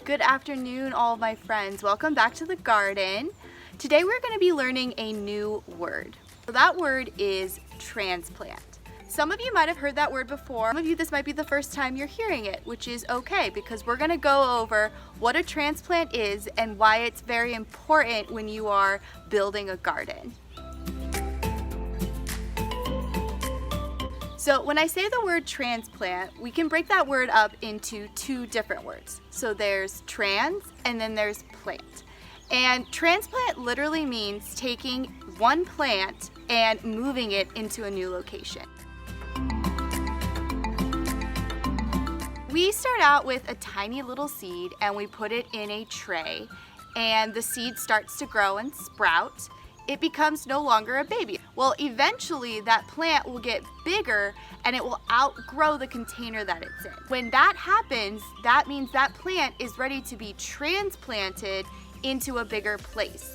Good afternoon, all of my friends. Welcome back to the garden. Today we're going to be learning a new word. So that word is transplant. Some of you might have heard that word before. Some of you, this might be the first time you're hearing it, which is okay because we're going to go over what a transplant is and why it's very important when you are building a garden. So when I say the word transplant, we can break that word up into two different words. So there's trans and then there's plant. And transplant literally means taking one plant and moving it into a new location. We start out with a tiny little seed and we put it in a tray, and the seed starts to grow and sprout. It becomes no longer a baby. Well, eventually that plant will get bigger and it will outgrow the container that it's in. When that happens, that means that plant is ready to be transplanted into a bigger place.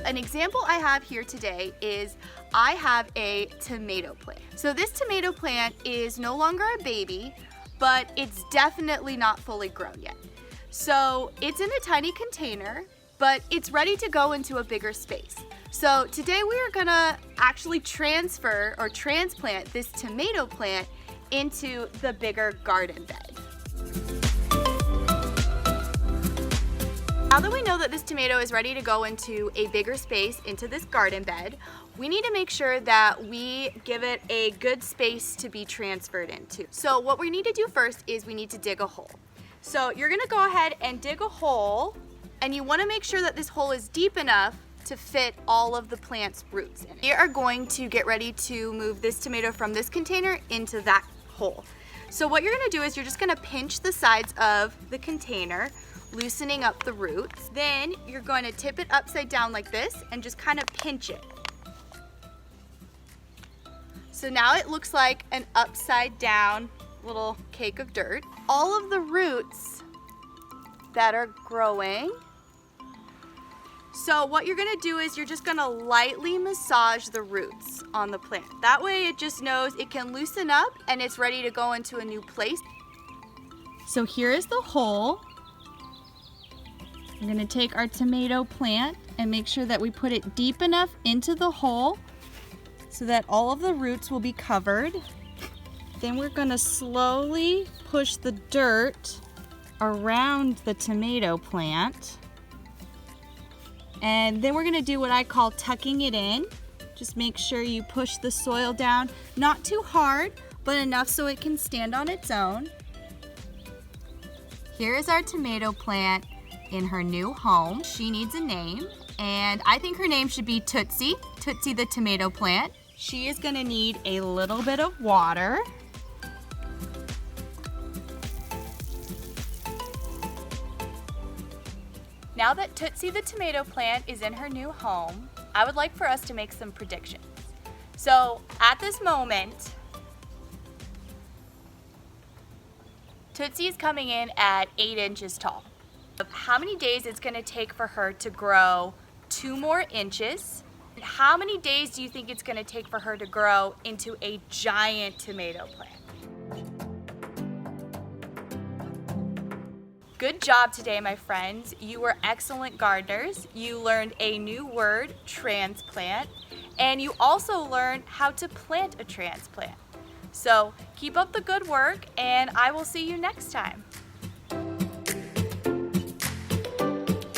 An example I have here today is I have a tomato plant. So this tomato plant is no longer a baby, but it's definitely not fully grown yet. So it's in a tiny container, but it's ready to go into a bigger space. So today we are gonna actually transfer or transplant this tomato plant into the bigger garden bed. Now that we know that this tomato is ready to go into a bigger space, into this garden bed, we need to make sure that we give it a good space to be transferred into. So what we need to do first is we need to dig a hole. So you're gonna go ahead and dig a hole, and you wanna make sure that this hole is deep enough to fit all of the plant's roots in it. We are going to get ready to move this tomato from this container into that hole. So what you're gonna do is you're just gonna pinch the sides of the container, loosening up the roots. Then you're going to tip it upside down like this and just kind of pinch it. So now it looks like an upside down little cake of dirt. All of the roots that are growing. So what you're gonna do is you're just gonna lightly massage the roots on the plant. That way it just knows it can loosen up and it's ready to go into a new place. So here is the hole. We're gonna take our tomato plant and make sure that we put it deep enough into the hole so that all of the roots will be covered. Then we're gonna slowly push the dirt around the tomato plant. And then we're gonna do what I call tucking it in. Just make sure you push the soil down, not too hard, but enough so it can stand on its own. Here is our tomato plant in her new home. She needs a name, and I think her name should be Tootsie, Tootsie the tomato plant. She is gonna need a little bit of water. Now that Tootsie the tomato plant is in her new home, I would like for us to make some predictions. So at this moment, Tootsie is coming in at 8 inches tall. How many days it's going to take for her to grow 2 more inches? How many days do you think it's going to take for her to grow into a giant tomato plant? Good job today, my friends. You were excellent gardeners. You learned a new word, transplant, and you also learned how to plant a transplant. So keep up the good work, and I will see you next time.